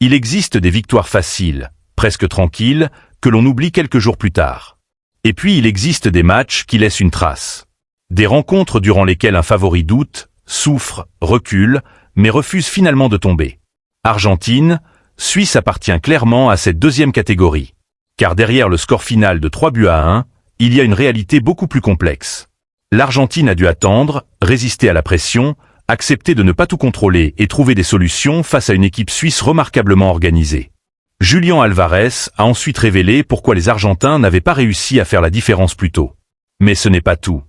Il existe des victoires faciles, presque tranquilles, que l'on oublie quelques jours plus tard. Et puis il existe des matchs qui laissent une trace. Des rencontres durant lesquelles un favori doute, souffre, recule, mais refuse finalement de tomber. Argentine, Suisse appartient clairement à cette deuxième catégorie. Car derrière le score final de 3-1, il y a une réalité beaucoup plus complexe. L'Argentine a dû attendre, résister à la pression, accepter de ne pas tout contrôler et trouver des solutions face à une équipe suisse remarquablement organisée. Julián Álvarez a ensuite révélé pourquoi les Argentins n'avaient pas réussi à faire la différence plus tôt. Mais ce n'est pas tout.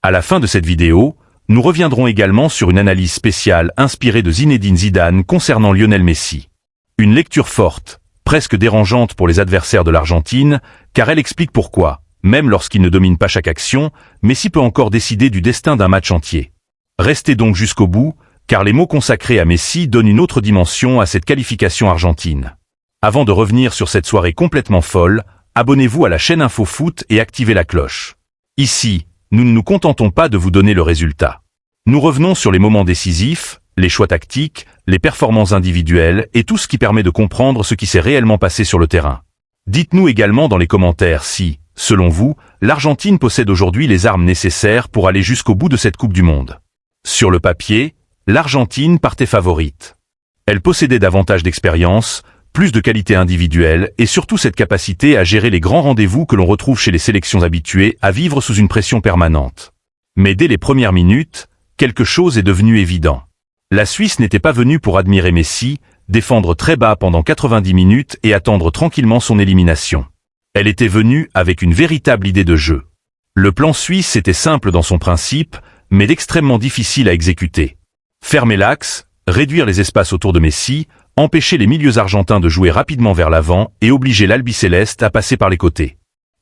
À la fin de cette vidéo, nous reviendrons également sur une analyse spéciale inspirée de Zinedine Zidane concernant Lionel Messi. Une lecture forte, presque dérangeante pour les adversaires de l'Argentine, car elle explique pourquoi, même lorsqu'il ne domine pas chaque action, Messi peut encore décider du destin d'un match entier. Restez donc jusqu'au bout, car les mots consacrés à Messi donnent une autre dimension à cette qualification argentine. Avant de revenir sur cette soirée complètement folle, abonnez-vous à la chaîne InfoFoot et activez la cloche. Ici, nous ne nous contentons pas de vous donner le résultat. Nous revenons sur les moments décisifs, les choix tactiques, les performances individuelles et tout ce qui permet de comprendre ce qui s'est réellement passé sur le terrain. Dites-nous également dans les commentaires si, selon vous, l'Argentine possède aujourd'hui les armes nécessaires pour aller jusqu'au bout de cette Coupe du Monde. Sur le papier, l'Argentine partait favorite. Elle possédait davantage d'expérience, plus de qualité individuelle et surtout cette capacité à gérer les grands rendez-vous que l'on retrouve chez les sélections habituées à vivre sous une pression permanente. Mais dès les premières minutes, quelque chose est devenu évident. La Suisse n'était pas venue pour admirer Messi, défendre très bas pendant 90 minutes et attendre tranquillement son élimination. Elle était venue avec une véritable idée de jeu. Le plan suisse était simple dans son principe, mais extrêmement difficile à exécuter. Fermer l'axe, réduire les espaces autour de Messi, empêcher les milieux argentins de jouer rapidement vers l'avant et obliger l'Albicéleste à passer par les côtés.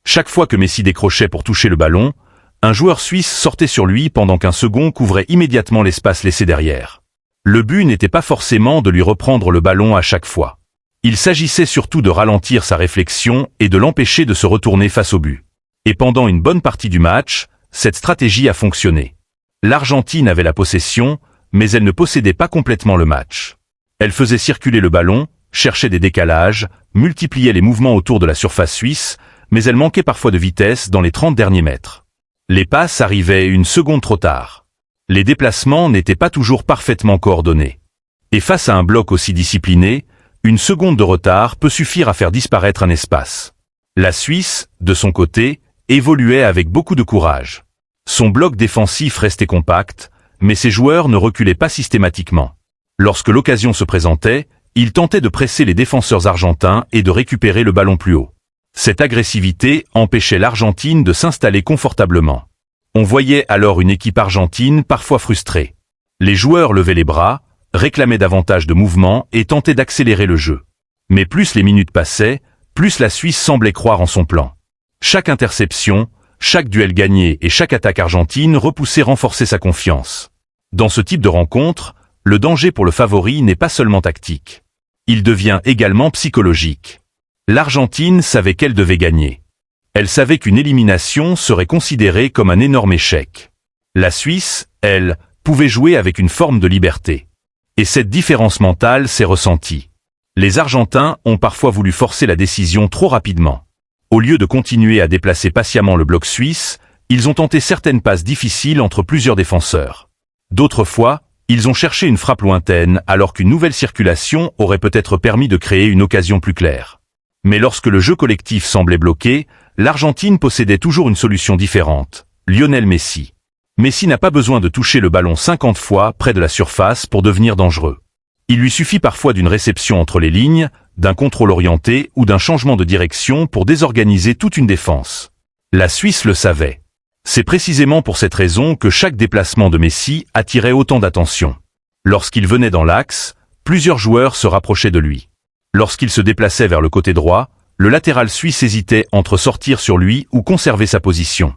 Chaque fois que Messi décrochait pour toucher le ballon, un joueur suisse sortait sur lui pendant qu'un second couvrait immédiatement l'espace laissé derrière. Le but n'était pas forcément de lui reprendre le ballon à chaque fois. Il s'agissait surtout de ralentir sa réflexion et de l'empêcher de se retourner face au but. Et pendant une bonne partie du match, cette stratégie a fonctionné. L'Argentine avait la possession, mais elle ne possédait pas complètement le match. Elle faisait circuler le ballon, cherchait des décalages, multipliait les mouvements autour de la surface suisse, mais elle manquait parfois de vitesse dans les 30 derniers mètres. Les passes arrivaient une seconde trop tard. Les déplacements n'étaient pas toujours parfaitement coordonnés. Et face à un bloc aussi discipliné, une seconde de retard peut suffire à faire disparaître un espace. La Suisse, de son côté, évoluait avec beaucoup de courage. Son bloc défensif restait compact, mais ses joueurs ne reculaient pas systématiquement. Lorsque l'occasion se présentait, ils tentaient de presser les défenseurs argentins et de récupérer le ballon plus haut. Cette agressivité empêchait l'Argentine de s'installer confortablement. On voyait alors une équipe argentine parfois frustrée. Les joueurs levaient les bras, réclamaient davantage de mouvement et tentaient d'accélérer le jeu. Mais plus les minutes passaient, plus la Suisse semblait croire en son plan. Chaque interception, chaque duel gagné et chaque attaque argentine renforçait sa confiance. Dans ce type de rencontre, le danger pour le favori n'est pas seulement tactique. Il devient également psychologique. L'Argentine savait qu'elle devait gagner. Elle savait qu'une élimination serait considérée comme un énorme échec. La Suisse, elle, pouvait jouer avec une forme de liberté. Et cette différence mentale s'est ressentie. Les Argentins ont parfois voulu forcer la décision trop rapidement. Au lieu de continuer à déplacer patiemment le bloc suisse, ils ont tenté certaines passes difficiles entre plusieurs défenseurs. D'autres fois, ils ont cherché une frappe lointaine alors qu'une nouvelle circulation aurait peut-être permis de créer une occasion plus claire. Mais lorsque le jeu collectif semblait bloqué, l'Argentine possédait toujours une solution différente, Lionel Messi. Messi n'a pas besoin de toucher le ballon 50 fois près de la surface pour devenir dangereux. Il lui suffit parfois d'une réception entre les lignes, d'un contrôle orienté ou d'un changement de direction pour désorganiser toute une défense. La Suisse le savait. C'est précisément pour cette raison que chaque déplacement de Messi attirait autant d'attention. Lorsqu'il venait dans l'axe, plusieurs joueurs se rapprochaient de lui. Lorsqu'il se déplaçait vers le côté droit, le latéral suisse hésitait entre sortir sur lui ou conserver sa position.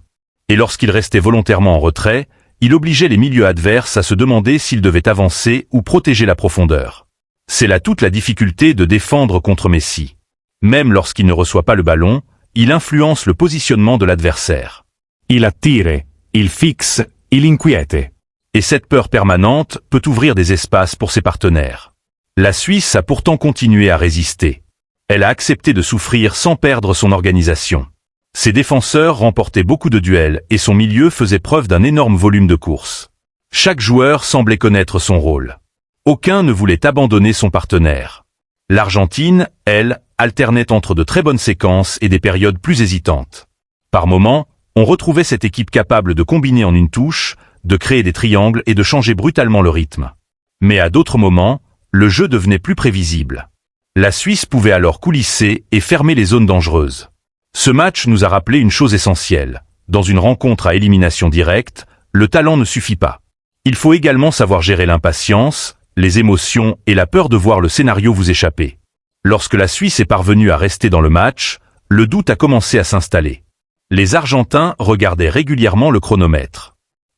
Et lorsqu'il restait volontairement en retrait, il obligeait les milieux adverses à se demander s'ils devaient avancer ou protéger la profondeur. C'est là toute la difficulté de défendre contre Messi. Même lorsqu'il ne reçoit pas le ballon, il influence le positionnement de l'adversaire. Il attire, il fixe, il inquiète. Et cette peur permanente peut ouvrir des espaces pour ses partenaires. La Suisse a pourtant continué à résister. Elle a accepté de souffrir sans perdre son organisation. Ses défenseurs remportaient beaucoup de duels et son milieu faisait preuve d'un énorme volume de courses. Chaque joueur semblait connaître son rôle. Aucun ne voulait abandonner son partenaire. L'Argentine, elle, alternait entre de très bonnes séquences et des périodes plus hésitantes. Par moments, on retrouvait cette équipe capable de combiner en une touche, de créer des triangles et de changer brutalement le rythme. Mais à d'autres moments, le jeu devenait plus prévisible. La Suisse pouvait alors coulisser et fermer les zones dangereuses. Ce match nous a rappelé une chose essentielle. Dans une rencontre à élimination directe, le talent ne suffit pas. Il faut également savoir gérer l'impatience, les émotions et la peur de voir le scénario vous échapper. Lorsque la Suisse est parvenue à rester dans le match, le doute a commencé à s'installer. Les Argentins regardaient régulièrement le chronomètre.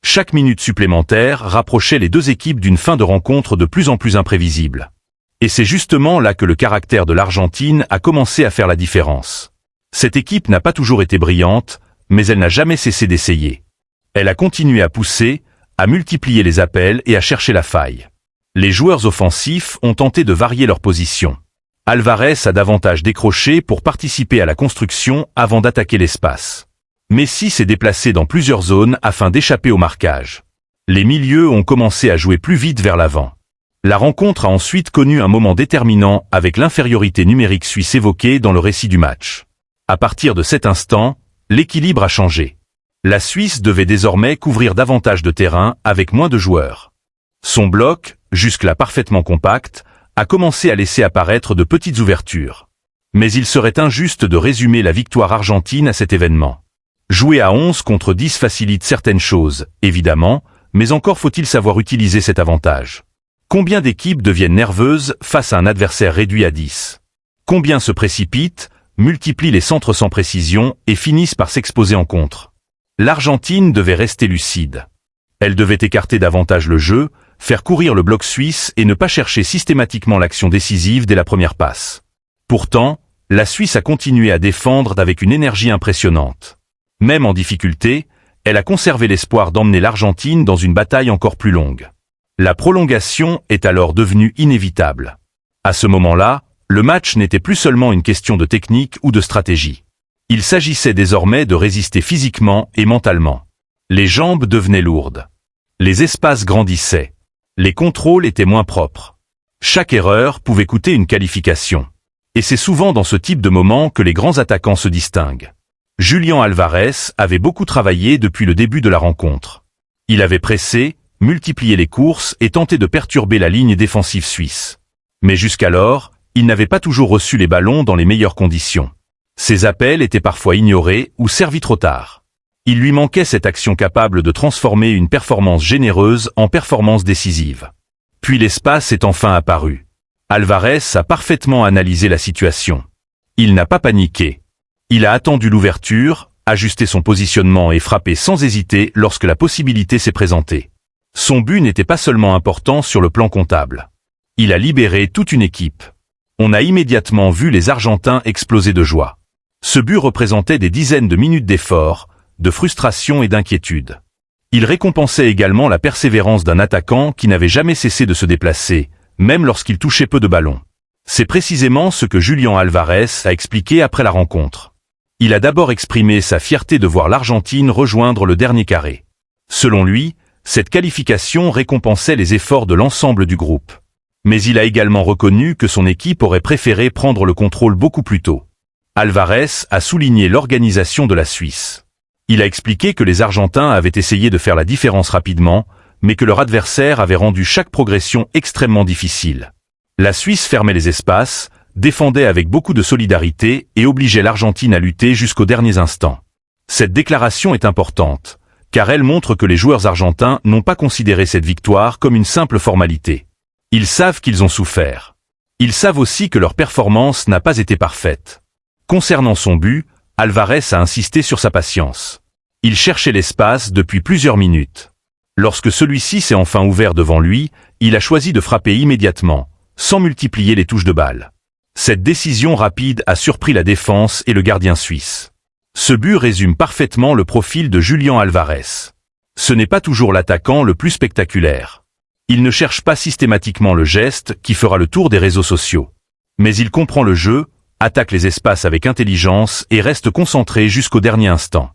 Chaque minute supplémentaire rapprochait les deux équipes d'une fin de rencontre de plus en plus imprévisible. Et c'est justement là que le caractère de l'Argentine a commencé à faire la différence. Cette équipe n'a pas toujours été brillante, mais elle n'a jamais cessé d'essayer. Elle a continué à pousser, à multiplier les appels et à chercher la faille. Les joueurs offensifs ont tenté de varier leur position. Alvarez a davantage décroché pour participer à la construction avant d'attaquer l'espace. Messi s'est déplacé dans plusieurs zones afin d'échapper au marquage. Les milieux ont commencé à jouer plus vite vers l'avant. La rencontre a ensuite connu un moment déterminant avec l'infériorité numérique suisse évoquée dans le récit du match. À partir de cet instant, l'équilibre a changé. La Suisse devait désormais couvrir davantage de terrain avec moins de joueurs. Son bloc, jusque-là parfaitement compact, a commencé à laisser apparaître de petites ouvertures. Mais il serait injuste de résumer la victoire argentine à cet événement. Jouer à 11 contre 10 facilite certaines choses, évidemment, mais encore faut-il savoir utiliser cet avantage. Combien d'équipes deviennent nerveuses face à un adversaire réduit à 10? Combien se précipitent, multiplient les centres sans précision et finissent par s'exposer en contre? L'Argentine devait rester lucide. Elle devait écarter davantage le jeu, faire courir le bloc suisse et ne pas chercher systématiquement l'action décisive dès la première passe. Pourtant, la Suisse a continué à défendre avec une énergie impressionnante. Même en difficulté, elle a conservé l'espoir d'emmener l'Argentine dans une bataille encore plus longue. La prolongation est alors devenue inévitable. À ce moment-là, le match n'était plus seulement une question de technique ou de stratégie. Il s'agissait désormais de résister physiquement et mentalement. Les jambes devenaient lourdes. Les espaces grandissaient. Les contrôles étaient moins propres. Chaque erreur pouvait coûter une qualification. Et c'est souvent dans ce type de moment que les grands attaquants se distinguent. Julián Alvarez avait beaucoup travaillé depuis le début de la rencontre. Il avait pressé, multiplié les courses et tenté de perturber la ligne défensive suisse. Mais jusqu'alors, il n'avait pas toujours reçu les ballons dans les meilleures conditions. Ses appels étaient parfois ignorés ou servis trop tard. Il lui manquait cette action capable de transformer une performance généreuse en performance décisive. Puis l'espace est enfin apparu. Alvarez a parfaitement analysé la situation. Il n'a pas paniqué. Il a attendu l'ouverture, ajusté son positionnement et frappé sans hésiter lorsque la possibilité s'est présentée. Son but n'était pas seulement important sur le plan comptable. Il a libéré toute une équipe. On a immédiatement vu les Argentins exploser de joie. Ce but représentait des dizaines de minutes d'effort, de frustration et d'inquiétude. Il récompensait également la persévérance d'un attaquant qui n'avait jamais cessé de se déplacer, même lorsqu'il touchait peu de ballons. C'est précisément ce que Julián Alvarez a expliqué après la rencontre. Il a d'abord exprimé sa fierté de voir l'Argentine rejoindre le dernier carré. Selon lui, cette qualification récompensait les efforts de l'ensemble du groupe. Mais il a également reconnu que son équipe aurait préféré prendre le contrôle beaucoup plus tôt. Alvarez a souligné l'organisation de la Suisse. Il a expliqué que les Argentins avaient essayé de faire la différence rapidement, mais que leur adversaire avait rendu chaque progression extrêmement difficile. La Suisse fermait les espaces, défendait avec beaucoup de solidarité et obligeait l'Argentine à lutter jusqu'aux derniers instants. Cette déclaration est importante, car elle montre que les joueurs argentins n'ont pas considéré cette victoire comme une simple formalité. Ils savent qu'ils ont souffert. Ils savent aussi que leur performance n'a pas été parfaite. Concernant son but, Alvarez a insisté sur sa patience. Il cherchait l'espace depuis plusieurs minutes. Lorsque celui-ci s'est enfin ouvert devant lui, il a choisi de frapper immédiatement, sans multiplier les touches de balle. Cette décision rapide a surpris la défense et le gardien suisse. Ce but résume parfaitement le profil de Julián Alvarez. Ce n'est pas toujours l'attaquant le plus spectaculaire. Il ne cherche pas systématiquement le geste qui fera le tour des réseaux sociaux. Mais il comprend le jeu, attaque les espaces avec intelligence et reste concentré jusqu'au dernier instant.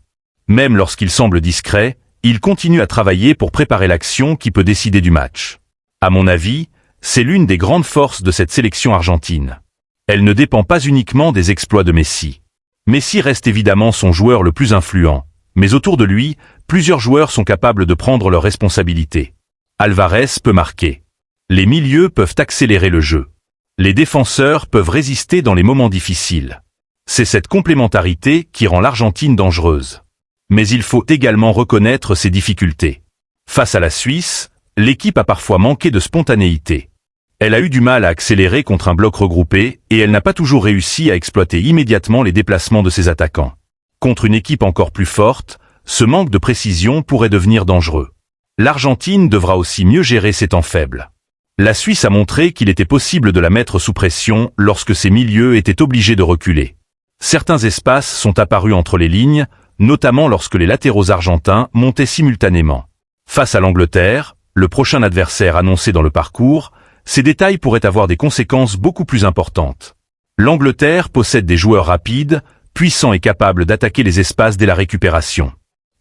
Même lorsqu'il semble discret, il continue à travailler pour préparer l'action qui peut décider du match. À mon avis, c'est l'une des grandes forces de cette sélection argentine. Elle ne dépend pas uniquement des exploits de Messi. Messi reste évidemment son joueur le plus influent, mais autour de lui, plusieurs joueurs sont capables de prendre leurs responsabilités. Alvarez peut marquer. Les milieux peuvent accélérer le jeu. Les défenseurs peuvent résister dans les moments difficiles. C'est cette complémentarité qui rend l'Argentine dangereuse. Mais il faut également reconnaître ses difficultés. Face à la Suisse, l'équipe a parfois manqué de spontanéité. Elle a eu du mal à accélérer contre un bloc regroupé et elle n'a pas toujours réussi à exploiter immédiatement les déplacements de ses attaquants. Contre une équipe encore plus forte, ce manque de précision pourrait devenir dangereux. L'Argentine devra aussi mieux gérer ses temps faibles. La Suisse a montré qu'il était possible de la mettre sous pression lorsque ses milieux étaient obligés de reculer. Certains espaces sont apparus entre les lignes, notamment lorsque les latéraux argentins montaient simultanément. Face à l'Angleterre, le prochain adversaire annoncé dans le parcours, ces détails pourraient avoir des conséquences beaucoup plus importantes. L'Angleterre possède des joueurs rapides, puissants et capables d'attaquer les espaces dès la récupération.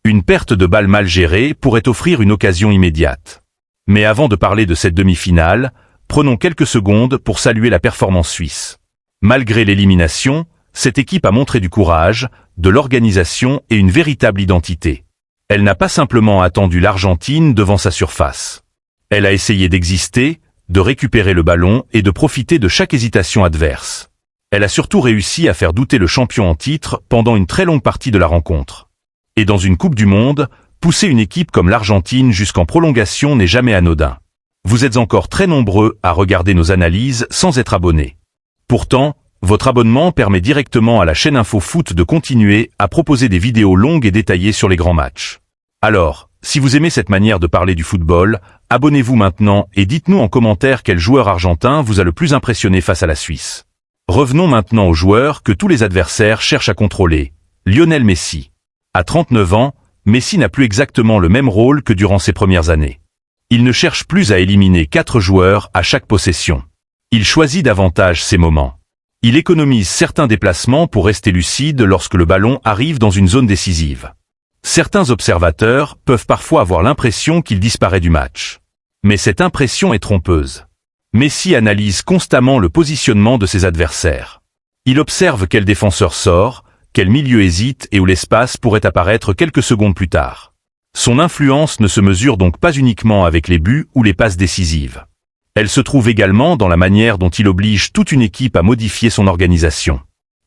Une perte de balle mal gérée pourrait offrir une occasion immédiate. Mais avant de parler de cette demi-finale, prenons quelques secondes pour saluer la performance suisse. Malgré l'élimination, cette équipe a montré du courage, de l'organisation et une véritable identité. Elle n'a pas simplement attendu l'Argentine devant sa surface. Elle a essayé d'exister, de récupérer le ballon et de profiter de chaque hésitation adverse. Elle a surtout réussi à faire douter le champion en titre pendant une très longue partie de la rencontre. Et dans une Coupe du Monde, pousser une équipe comme l'Argentine jusqu'en prolongation n'est jamais anodin. Vous êtes encore très nombreux à regarder nos analyses sans être abonnés. Pourtant, votre abonnement permet directement à la chaîne Info Foot de continuer à proposer des vidéos longues et détaillées sur les grands matchs. Alors, si vous aimez cette manière de parler du football, abonnez-vous maintenant et dites-nous en commentaire quel joueur argentin vous a le plus impressionné face à la Suisse. Revenons maintenant au joueur que tous les adversaires cherchent à contrôler, Lionel Messi. À 39 ans, Messi n'a plus exactement le même rôle que durant ses premières années. Il ne cherche plus à éliminer 4 joueurs à chaque possession. Il choisit davantage ses moments. Il économise certains déplacements pour rester lucide lorsque le ballon arrive dans une zone décisive. Certains observateurs peuvent parfois avoir l'impression qu'il disparaît du match. Mais cette impression est trompeuse. Messi analyse constamment le positionnement de ses adversaires. Il observe quel défenseur sort, quel milieu hésite et où l'espace pourrait apparaître quelques secondes plus tard. Son influence ne se mesure donc pas uniquement avec les buts ou les passes décisives. Elle se trouve également dans la manière dont il oblige toute une équipe à modifier son organisation.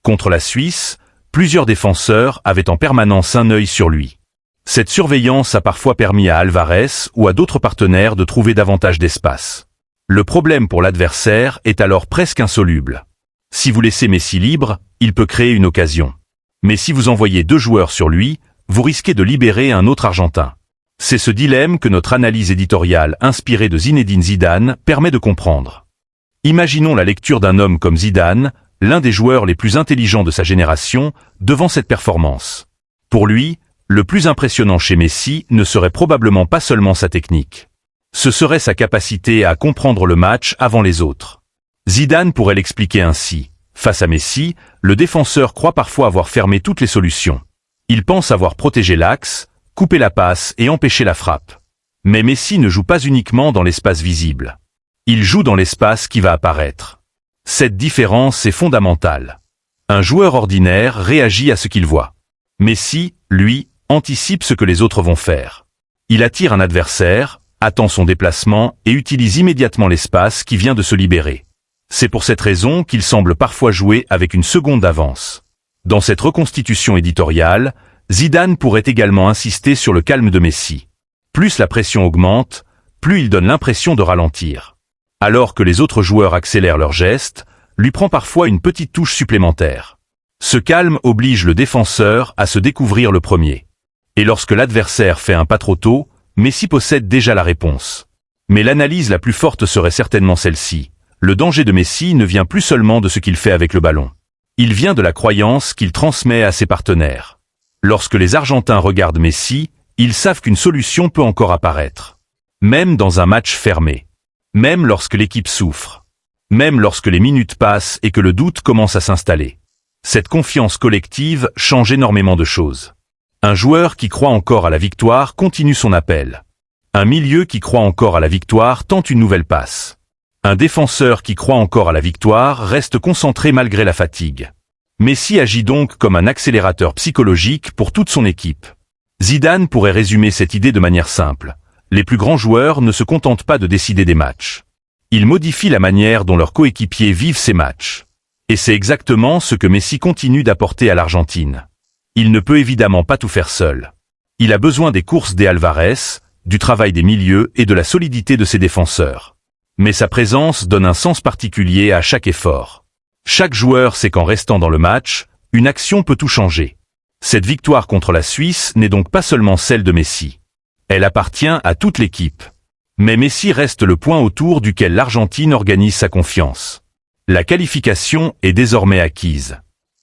Contre la Suisse, plusieurs défenseurs avaient en permanence un œil sur lui. Cette surveillance a parfois permis à Alvarez ou à d'autres partenaires de trouver davantage d'espace. Le problème pour l'adversaire est alors presque insoluble. Si vous laissez Messi libre, il peut créer une occasion. Mais si vous envoyez 2 joueurs sur lui, vous risquez de libérer un autre Argentin. C'est ce dilemme que notre analyse éditoriale inspirée de Zinedine Zidane permet de comprendre. Imaginons la lecture d'un homme comme Zidane, l'un des joueurs les plus intelligents de sa génération, devant cette performance. Pour lui, le plus impressionnant chez Messi ne serait probablement pas seulement sa technique. Ce serait sa capacité à comprendre le match avant les autres. Zidane pourrait l'expliquer ainsi. Face à Messi, le défenseur croit parfois avoir fermé toutes les solutions. Il pense avoir protégé l'axe, coupé la passe et empêché la frappe. Mais Messi ne joue pas uniquement dans l'espace visible. Il joue dans l'espace qui va apparaître. Cette différence est fondamentale. Un joueur ordinaire réagit à ce qu'il voit. Messi, lui, anticipe ce que les autres vont faire. Il attire un adversaire, attend son déplacement et utilise immédiatement l'espace qui vient de se libérer. C'est pour cette raison qu'il semble parfois jouer avec une seconde d'avance. Dans cette reconstitution éditoriale, Zidane pourrait également insister sur le calme de Messi. Plus la pression augmente, plus il donne l'impression de ralentir. Alors que les autres joueurs accélèrent leurs gestes, lui prend parfois une petite touche supplémentaire. Ce calme oblige le défenseur à se découvrir le premier. Et lorsque l'adversaire fait un pas trop tôt, Messi possède déjà la réponse. Mais l'analyse la plus forte serait certainement celle-ci. Le danger de Messi ne vient plus seulement de ce qu'il fait avec le ballon. Il vient de la croyance qu'il transmet à ses partenaires. Lorsque les Argentins regardent Messi, ils savent qu'une solution peut encore apparaître. Même dans un match fermé. Même lorsque l'équipe souffre. Même lorsque les minutes passent et que le doute commence à s'installer. Cette confiance collective change énormément de choses. Un joueur qui croit encore à la victoire continue son appel. Un milieu qui croit encore à la victoire tente une nouvelle passe. Un défenseur qui croit encore à la victoire reste concentré malgré la fatigue. Messi agit donc comme un accélérateur psychologique pour toute son équipe. Zidane pourrait résumer cette idée de manière simple. Les plus grands joueurs ne se contentent pas de décider des matchs. Ils modifient la manière dont leurs coéquipiers vivent ces matchs. Et c'est exactement ce que Messi continue d'apporter à l'Argentine. Il ne peut évidemment pas tout faire seul. Il a besoin des courses des Alvarez, du travail des milieux et de la solidité de ses défenseurs. Mais sa présence donne un sens particulier à chaque effort. Chaque joueur sait qu'en restant dans le match, une action peut tout changer. Cette victoire contre la Suisse n'est donc pas seulement celle de Messi. Elle appartient à toute l'équipe. Mais Messi reste le point autour duquel l'Argentine organise sa confiance. La qualification est désormais acquise.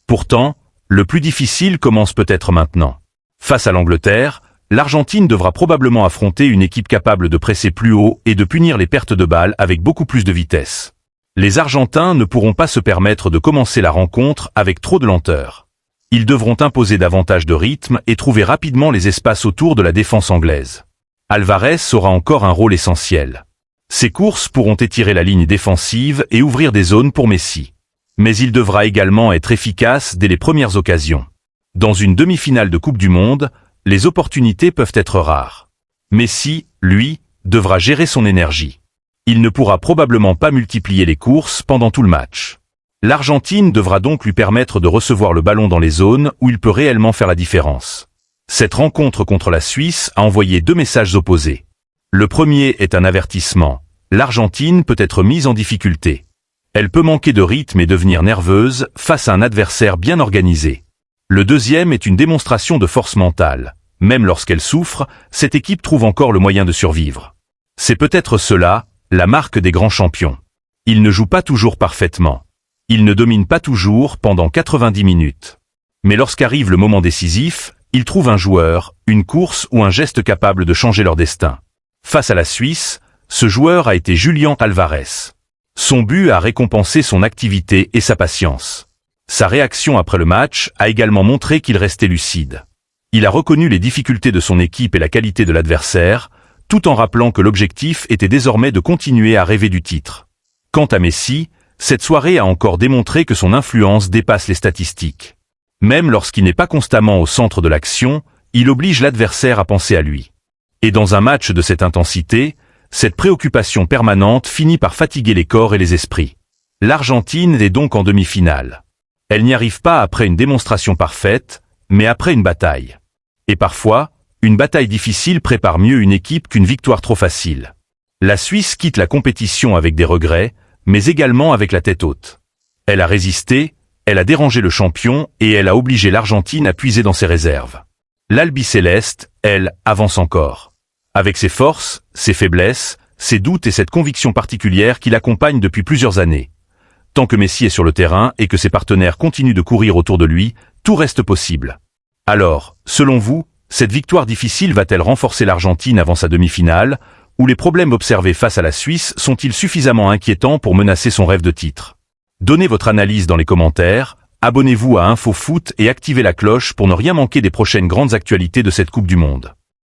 Pourtant, le plus difficile commence peut-être maintenant. Face à l'Angleterre, l'Argentine devra probablement affronter une équipe capable de presser plus haut et de punir les pertes de balles avec beaucoup plus de vitesse. Les Argentins ne pourront pas se permettre de commencer la rencontre avec trop de lenteur. Ils devront imposer davantage de rythme et trouver rapidement les espaces autour de la défense anglaise. Alvarez aura encore un rôle essentiel. Ses courses pourront étirer la ligne défensive et ouvrir des zones pour Messi. Mais il devra également être efficace dès les premières occasions. Dans une demi-finale de Coupe du Monde, les opportunités peuvent être rares. Messi, lui, devra gérer son énergie. Il ne pourra probablement pas multiplier les courses pendant tout le match. L'Argentine devra donc lui permettre de recevoir le ballon dans les zones où il peut réellement faire la différence. Cette rencontre contre la Suisse a envoyé deux messages opposés. Le premier est un avertissement. L'Argentine peut être mise en difficulté. Elle peut manquer de rythme et devenir nerveuse face à un adversaire bien organisé. Le deuxième est une démonstration de force mentale. Même lorsqu'elle souffre, cette équipe trouve encore le moyen de survivre. C'est peut-être cela, la marque des grands champions. Ils ne jouent pas toujours parfaitement. Ils ne dominent pas toujours pendant 90 minutes. Mais lorsqu'arrive le moment décisif, ils trouvent un joueur, une course ou un geste capable de changer leur destin. Face à la Suisse, ce joueur a été Julián Alvarez. Son but a récompensé son activité et sa patience. Sa réaction après le match a également montré qu'il restait lucide. Il a reconnu les difficultés de son équipe et la qualité de l'adversaire, tout en rappelant que l'objectif était désormais de continuer à rêver du titre. Quant à Messi, cette soirée a encore démontré que son influence dépasse les statistiques. Même lorsqu'il n'est pas constamment au centre de l'action, il oblige l'adversaire à penser à lui. Et dans un match de cette intensité, cette préoccupation permanente finit par fatiguer les corps et les esprits. L'Argentine est donc en demi-finale. Elle n'y arrive pas après une démonstration parfaite, mais après une bataille. Et parfois, une bataille difficile prépare mieux une équipe qu'une victoire trop facile. La Suisse quitte la compétition avec des regrets, mais également avec la tête haute. Elle a résisté, elle a dérangé le champion et elle a obligé l'Argentine à puiser dans ses réserves. L'Albicéleste, elle, avance encore. Avec ses forces, ses faiblesses, ses doutes et cette conviction particulière qui l'accompagne depuis plusieurs années. Tant que Messi est sur le terrain et que ses partenaires continuent de courir autour de lui, tout reste possible. Alors, selon vous, cette victoire difficile va-t-elle renforcer l'Argentine avant sa demi-finale, ou les problèmes observés face à la Suisse sont-ils suffisamment inquiétants pour menacer son rêve de titre? Donnez votre analyse dans les commentaires, abonnez-vous à InfoFoot et activez la cloche pour ne rien manquer des prochaines grandes actualités de cette Coupe du Monde.